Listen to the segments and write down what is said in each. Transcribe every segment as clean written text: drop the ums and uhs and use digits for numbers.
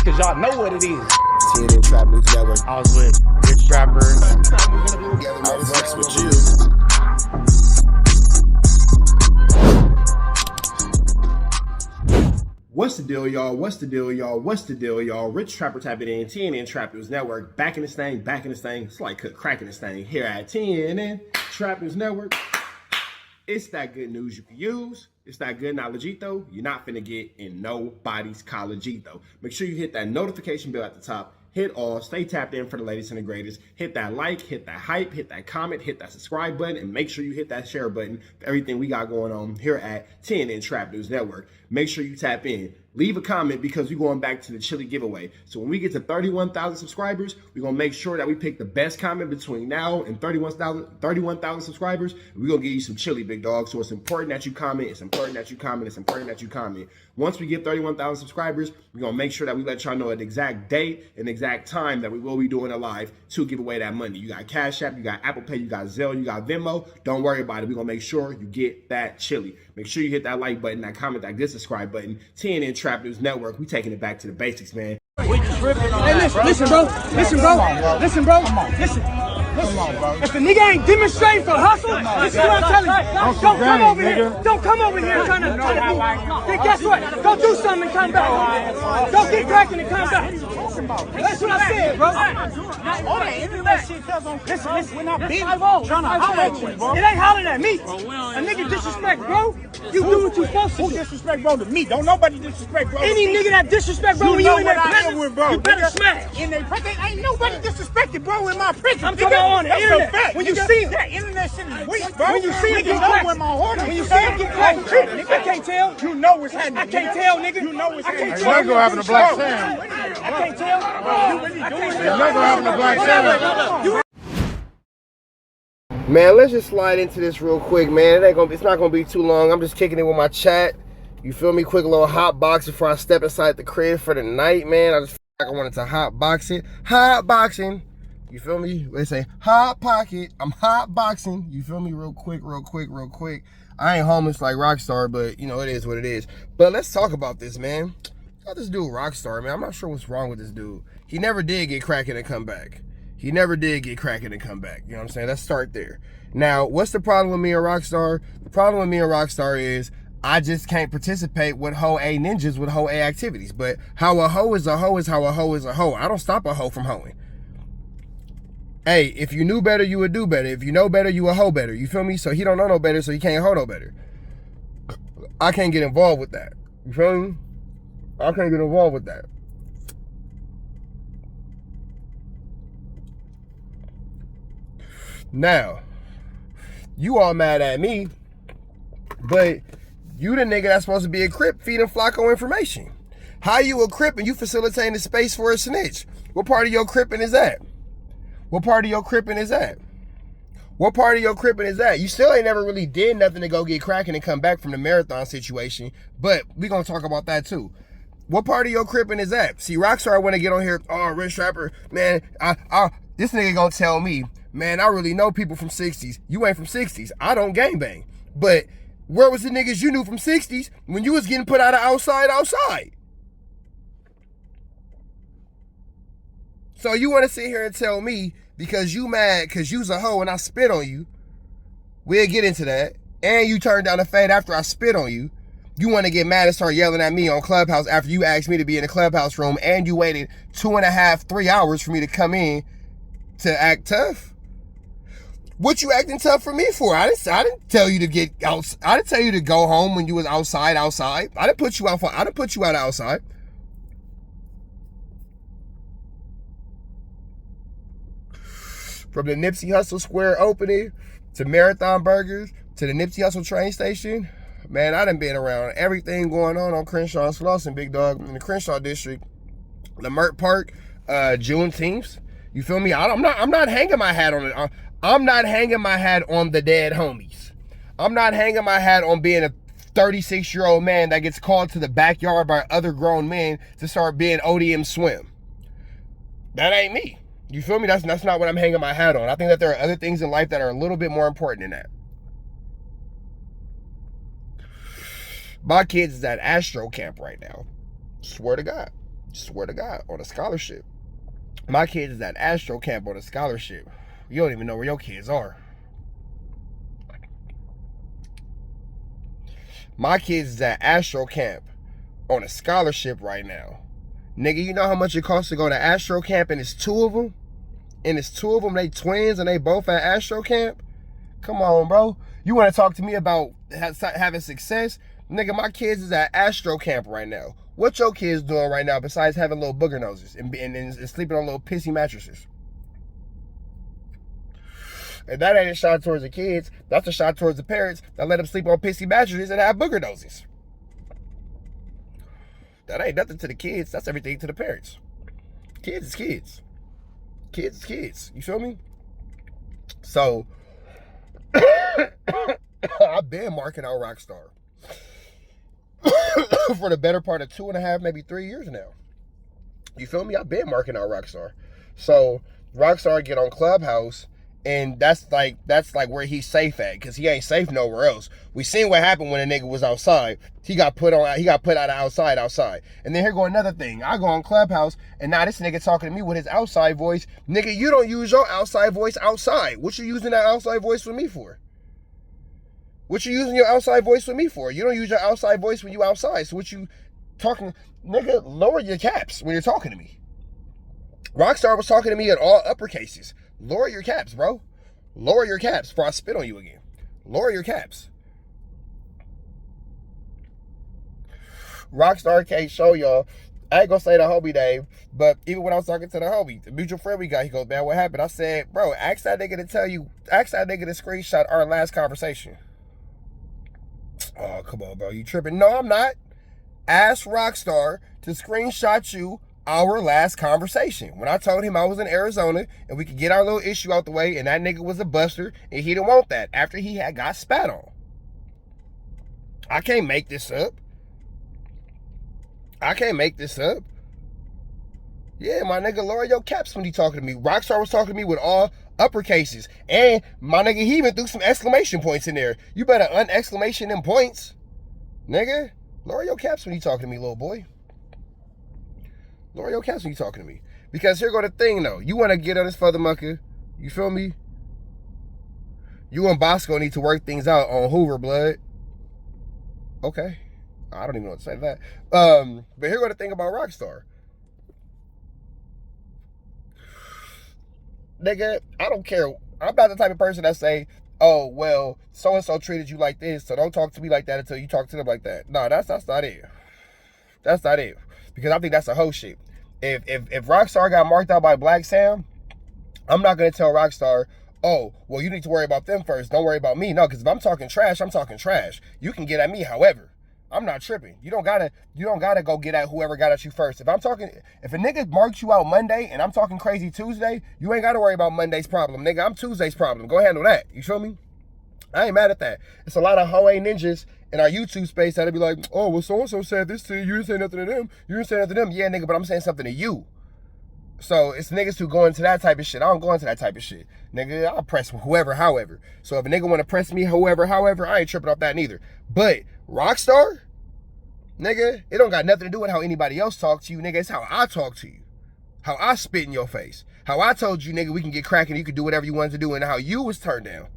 cause y'all know what it is. TNN Trap News Network. I was with Rich Trapper. I was with you. What's the deal, y'all? What's the deal, y'all? What's the deal, y'all? Rich Trapper tapping in, TNN Trap News Network. Back in this thing, back in this thing. It's like cracking this thing here at TNN Trap News Network. It's that good news you can use. It's that good knowledgeito you're not finna get in nobody's collegeito. Make sure you hit that notification bell at the top. Hit all, stay tapped in for the latest and the greatest. Hit that like, hit that hype, hit that comment, hit that subscribe button, and make sure you hit that share button for everything we got going on here at TNN Trap News Network. Make sure you tap in. Leave a comment because we're going back to the chili giveaway. So when we get to 31,000 subscribers, we're going to make sure that we pick the best comment between now and 31,000 subscribers. We're going to give you some chili, big dog. So it's important that you comment. It's important that you comment. It's important that you comment. Once we get 31,000 subscribers, we're going to make sure that we let y'all know an exact date and exact time that we will be doing a live to give away that money. You got Cash App, you got Apple Pay, you got Zelle, you got Venmo. Don't worry about it. We're going to make sure you get that chili. Make sure you hit that like button, that comment, that good subscribe button. TNN Trap News Network. We taking it back to the basics, man. Hey, listen, bro. Listen. Come on, bro. If the nigga ain't demonstrating for hustle, this is what I'm telling you. Don't come over here. Don't come over here trying to be. Then guess what? Go do something and come back. Don't get cracking and come back. That's what I said, bro. Listen. We're not big. Trying to holler at you, bro. It ain't hollering at me. A nigga disrespect, bro. You do what you supposed to do. Who disrespect, bro, to me? Don't nobody disrespect, bro. Any nigga that disrespect, bro, when you in that prison, you better smash. In their prison, ain't nobody disrespected, bro, in my prison. I'm talking on the internet. When you see that internet shit is weak, bro. When you see it, you know when my heart is. When you see it, get cracked. I can't tell. You know what's happening. I can't tell, nigga. You know what's happening. Ain't nothing gonna happen to Black Sam. I can't tell. You really doing it. Ain't nothing gonna happen to Black Sam. Man, let's just slide into this real quick, man. It's not gonna be too long. I'm just kicking it with my chat. You feel me? Quick little hot box before I step inside the crib for the night, man. I just feel like I wanted to hot box it. Hot boxing. You feel me? They say hot pocket. I'm hot boxing. You feel me? Real quick. I ain't homeless like Rockstar, but you know, it is what it is. But let's talk about this, man. Got this dude Rockstar, man. I'm not sure what's wrong with this dude. He never did get cracking and come back. You know what I'm saying? Let's start there. Now, what's the problem with me and Rockstar? The problem with me and Rockstar is I just can't participate with hoe A ninjas with hoe A activities. But how a hoe is a hoe is how a hoe is a hoe. I don't stop a hoe from hoeing. Hey, if you knew better, you would do better. If you know better, you would hoe better. You feel me? So he don't know no better, so he can't hoe no better. I can't get involved with that. You feel me? I can't get involved with that. Now, you all mad at me, but you the nigga that's supposed to be a Crip feeding Flakko information. How you a Crip and you facilitating the space for a snitch? What part of your Cripping is that? You still ain't never really did nothing to go get cracking and come back from the marathon situation, but we gonna talk about that too. What part of your Cripping is that? See, Rockstar wanna get on here, oh, Rich Trapper, man, this nigga gonna tell me, man, I really know people from 60s. You ain't from 60s. I don't gangbang. But where was the niggas you knew from 60s when you was getting put out of outside? So you want to sit here and tell me because you mad because you's a hoe and I spit on you. We'll get into that. And you turned down the fade after I spit on you. You want to get mad and start yelling at me on Clubhouse after you asked me to be in the Clubhouse room and you waited 2.5, 3 hours for me to come in to act tough? What you acting tough for me for? I didn't tell you to get out. I didn't tell you to go home when you was outside. I didn't put you out outside. From the Nipsey Hussle Square opening to Marathon Burgers to the Nipsey Hussle train station, man, I done been around everything going on Crenshaw and Slauson, big dog, in the Crenshaw district, Lamert Park, Juneteenth. You feel me? I'm not hanging my hat on it. I'm not hanging my hat on the dead homies. I'm not hanging my hat on being a 36-year-old man that gets called to the backyard by other grown men to start being ODM swim. That ain't me. You feel me? That's not what I'm hanging my hat on. I think that there are other things in life that are a little bit more important than that. My kids is at Astro Camp right now. Swear to God. Swear to God, on a scholarship. My kids is at Astro Camp on a scholarship. You don't even know where your kids are. My kids is at Astro Camp on a scholarship right now. Nigga, you know how much it costs to go to Astro Camp, and it's 2 of them? And it's 2 of them, they twins, and they both at Astro Camp? Come on, bro. You want to talk to me about having success? Nigga, my kids is at Astro Camp right now. What your kids doing right now besides having little booger noses and sleeping on little pissy mattresses? And that ain't a shot towards the kids. That's a shot towards the parents that let them sleep on pissy mattresses and have booger noses. That ain't nothing to the kids. That's everything to the parents. Kids is kids. Kids is kids. You feel me? So, I've been marking out Rockstar for the better part of 2.5, maybe 3 years now. You feel me? I've been marking out Rockstar. So, Rockstar get on Clubhouse, and that's like where he's safe at, because he ain't safe nowhere else. We seen what happened when a nigga was outside. He got put out of outside. And then here go another thing. I go on Clubhouse, and now this nigga talking to me with his outside voice. Nigga, you don't use your outside voice outside. What you using that outside voice with me for? What you using your outside voice with me for? You don't use your outside voice when you outside. So what you talking? Nigga, lower your caps when you're talking to me. Rockstar was talking to me in all uppercases. Lower your caps, bro. Lower your caps before I spit on you again. Lower your caps. Rockstar can't show y'all. I ain't gonna say the homie name, but even when I was talking to the homie, the mutual friend we got, he goes, man, what happened? I said, bro, ask that nigga to screenshot our last conversation. Oh, come on, bro. You tripping? No, I'm not. Ask Rockstar to screenshot you our last conversation. When I told him I was in Arizona and we could get our little issue out the way, and that nigga was a buster and he didn't want that after he had got spat on. I can't make this up. Yeah, my nigga, lower your caps when he talking to me. Rockstar was talking to me with all uppercases. And my nigga, he even threw some exclamation points in there. You better un-exclamation them points. Nigga, lower your caps when you talking to me, little boy. Lower your caps when you talking to me. Because here go the thing, though. You want to get on this mucker. You feel me? You and Bosco need to work things out on Hoover, blood. Okay. I don't even know what to say to that. But here go the thing about Rockstar. Nigga, I don't care. I'm not the type of person that say, oh, well, so-and-so treated you like this, so don't talk to me like that until you talk to them like that. No, that's not it. That's not it. Because I think that's a whole shit. If Rockstar got marked out by Black Sam, I'm not going to tell Rockstar, oh, well, you need to worry about them first. Don't worry about me. No, because if I'm talking trash, I'm talking trash. You can get at me, however. I'm not tripping. You don't gotta go get at whoever got at you first. If a nigga marked you out Monday and I'm talking crazy Tuesday, you ain't gotta worry about Monday's problem. Nigga, I'm Tuesday's problem. Go handle that. You feel me? I ain't mad at that. It's a lot of hoe ninjas in our YouTube space that'll be like, oh, well, so-and-so said this to you. You didn't say nothing to them. You didn't say nothing to them. Yeah, nigga, but I'm saying something to you. So it's niggas who go into that type of shit. I don't go into that type of shit. Nigga, I'll press whoever, however. So if a nigga want to press me however, I ain't tripping off that neither. But Rockstar, nigga, it don't got nothing to do with how anybody else talk to you, nigga. It's how I talk to you. How I spit in your face. How I told you, nigga, we can get cracking, you can do whatever you wanted to do, and how you was turned down.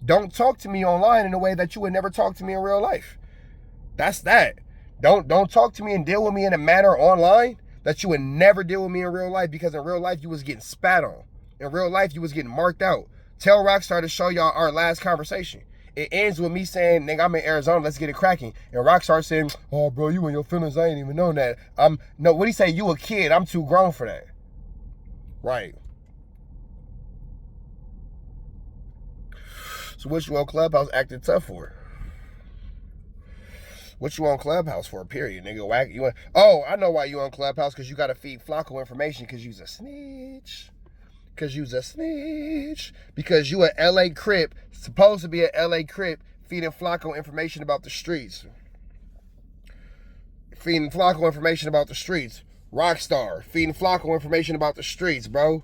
Don't talk to me online in a way that you would never talk to me in real life. That's that. Don't talk to me and deal with me in a manner online that you would never deal with me in real life, because in real life you was getting spat on. In real life you was getting marked out. Tell Rockstar to show y'all our last conversation. It ends with me saying, nigga, I'm in Arizona, let's get it cracking. And Rockstar saying, oh, bro, you and your feelings, I ain't even known that. No, what'd he say? You a kid, I'm too grown for that. Right. So what you on Clubhouse acting tough for? What you on Clubhouse for, period, nigga? Oh, I know why you on Clubhouse, because you got to feed Flakko information, because you's a snitch. Because you a LA Crip, supposed to be a LA Crip, feeding Flakko information about the streets. Rockstar, feeding Flakko information about the streets, bro.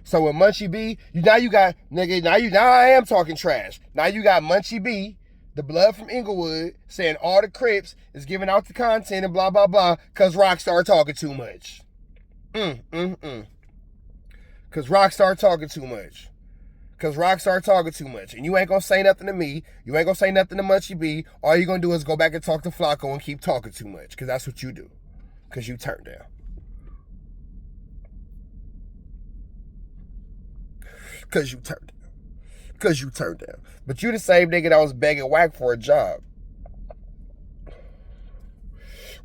So with Munchie B, now I am talking trash. Now you got Munchie B the blood from Inglewood, saying all the Crips is giving out the content and blah, blah, blah, because Rockstar talking too much. Because Rockstar talking too much. Because Rockstar talking too much. And you ain't going to say nothing to me. You ain't going to say nothing to Munchie B. All you going to do is go back and talk to Flakko and keep talking too much. Because that's what you do. Because you turn down. Because you turned down. Because you turned down. But you the same nigga that was begging whack for a job.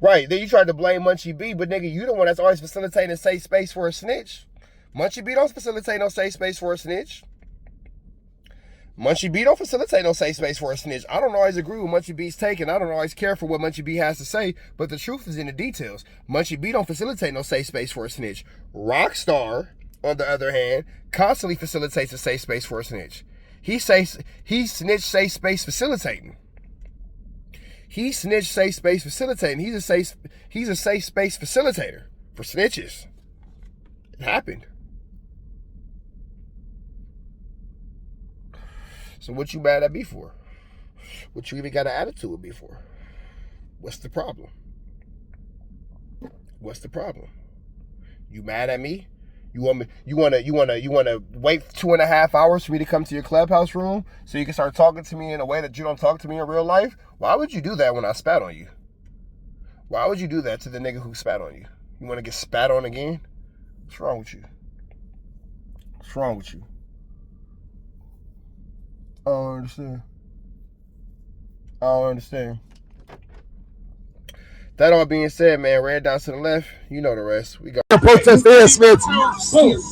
Right. Then you tried to blame Munchie B. But nigga, you the one that's always facilitating a safe space for a snitch. Munchie B don't facilitate no safe space for a snitch. Munchie B don't facilitate no safe space for a snitch. I don't always agree with Munchie B's take, and I don't always care for what Munchie B has to say, but the truth is in the details. Munchie B don't facilitate no safe space for a snitch. Rockstar, on the other hand, constantly facilitates a safe space for a snitch. He's snitch safe space facilitating. He snitch safe space facilitating. He's a safe space facilitator for snitches. It happened. So what you mad at me for? What you even got an attitude with me for? What's the problem? What's the problem? You mad at me? You wanna wait 2.5 hours for me to come to your clubhouse room so you can start talking to me in a way that you don't talk to me in real life? Why would you do that when I spat on you? Why would you do that to the nigga who spat on you? You wanna get spat on again? What's wrong with you? What's wrong with you? I don't understand. I don't understand. That all being said, man, red down to the left, you know the rest. We got protest the ass, man.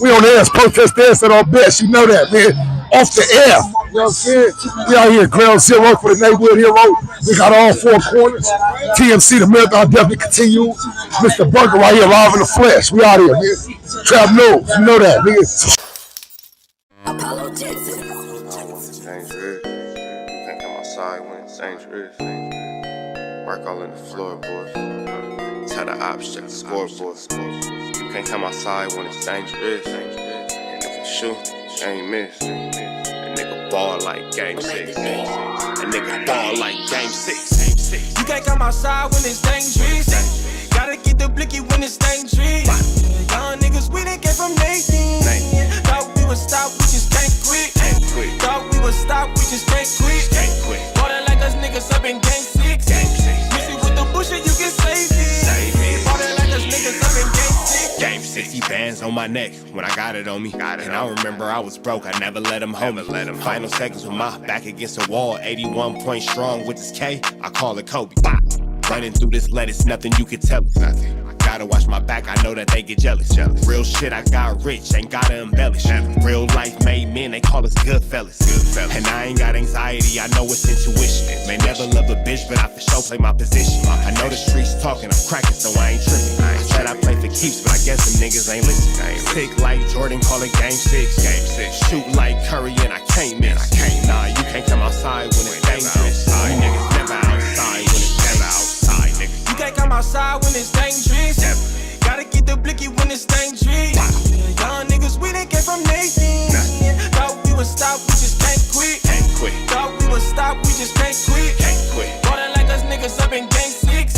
We on the ass, protest the ass at our best. You know that, man. Off the air. You know what I'm saying? We out here, ground zero for the neighborhood hero. We got all four corners. TMC, the marathon definitely continue. Mr. Burger right here, live in the flesh. We out here, man. Trap news, you know that, nigga. Apollo Jackson. Dangerous. Can't come outside when it's dangerous. Work all in the floorboards. Tell the ops check the scoreboard. You can't come outside when it's dangerous. And if you shoot, you ain't miss. A nigga ball like game 6. A nigga ball like game 6. You can't come outside when it's dangerous. Gotta get the blicky when it's dangerous. Young niggas, we done came from Nathan. Thought we would stop, we just can't quit. Thought we would stop, we just can't quit. Ballin' like us niggas up in game 6. Missy with the bush and you can save it. Ballin' like us niggas up in game 6. Game 60 bands on my neck when I got it on me. And I remember I was broke, I never let them hold me. Final seconds with my back against the wall. 81 point strong with this K, I call it Kobe. Running through this lettuce, nothing you can tell us. Gotta watch my back, I know that they get jealous. Real shit, I got rich, ain't gotta embellish. Real life made men, they call us good fellas. And I ain't got anxiety, I know it's intuition. May never love a bitch, but I for sure play my position. I know the streets talking, I'm cracking, so I ain't tripping. I said I play for keeps, but I guess them niggas ain't listening. Sick like Jordan, call it game 6. Shoot like Curry, and I can't miss. Nah, you can't come outside when it's dangerous. You niggas never outside when it's dangerous. You can't come outside when it's dangerous. Gotta get the blicky when it's dangerous. Young niggas, we done came from Nathan. Thought we would stop, we just can't quit. Thought we would stop, we just can't quit. Ballin' like us niggas up in game 6.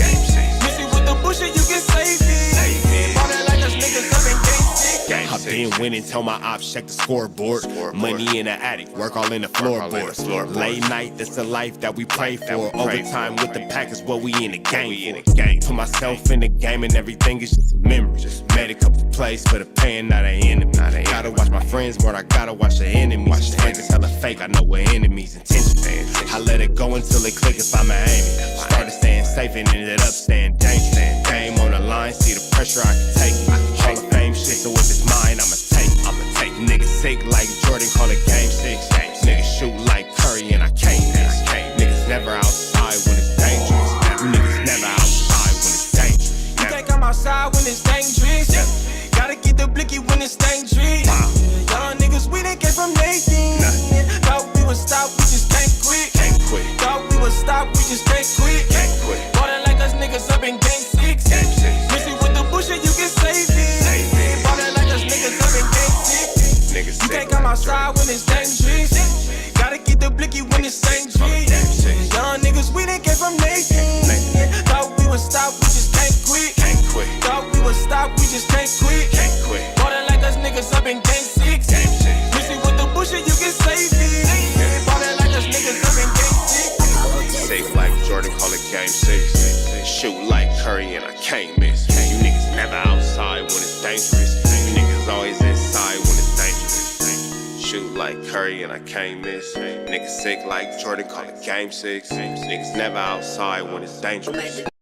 Missy with the bush and you can save it. Ballin' like us niggas up in game 6. I've been winning, tell my ops check the scoreboard. Money in the attic, work all in the floorboards. Late night, that's the life that we pray for. Overtime with the pack is what we in the game for. Put myself in the game and everything is just a memory. Made a couple plays for the pain, not an enemy. Gotta watch my friends more, I gotta watch the enemies. Fake is hella fake, I know what enemies intentions. I let it go until it click if I'm aiming. Started staying safe and ended up staying dangerous. Game on the line, see the pressure I can take. Hall of Fame shit, so if it's mine, I'ma take. Niggas sick like Jordan, call it game 6. Niggas shoot like Curry and I can't miss. Niggas never outside when it's dangerous. Niggas never outside when it's dangerous. You can't come outside when it's dangerous. Gotta get the blicky when it's dangerous. Young niggas, we done came from Nathan. Thought we would stop, we just can't quit. Thought we would stop, we just can't quit. Ballin' like us niggas up in game 6. Missy with the bush and you can save it. Ballin' like us niggas up in game 6. You can't come outside when it's dangerous. Gotta get the blicky when it's dangerous. just can't quit. Ballin' like us niggas up in game 6. Missing with the bullshit, you can save it. Ballin' like us niggas up in game 6. Sick like Jordan, call it game 6. Shoot like Curry and I can't miss. You niggas never outside when it's dangerous. You niggas always inside when it's dangerous. Shoot like Curry and I can't miss. Niggas sick like Jordan, call it game 6. Niggas never outside when it's dangerous.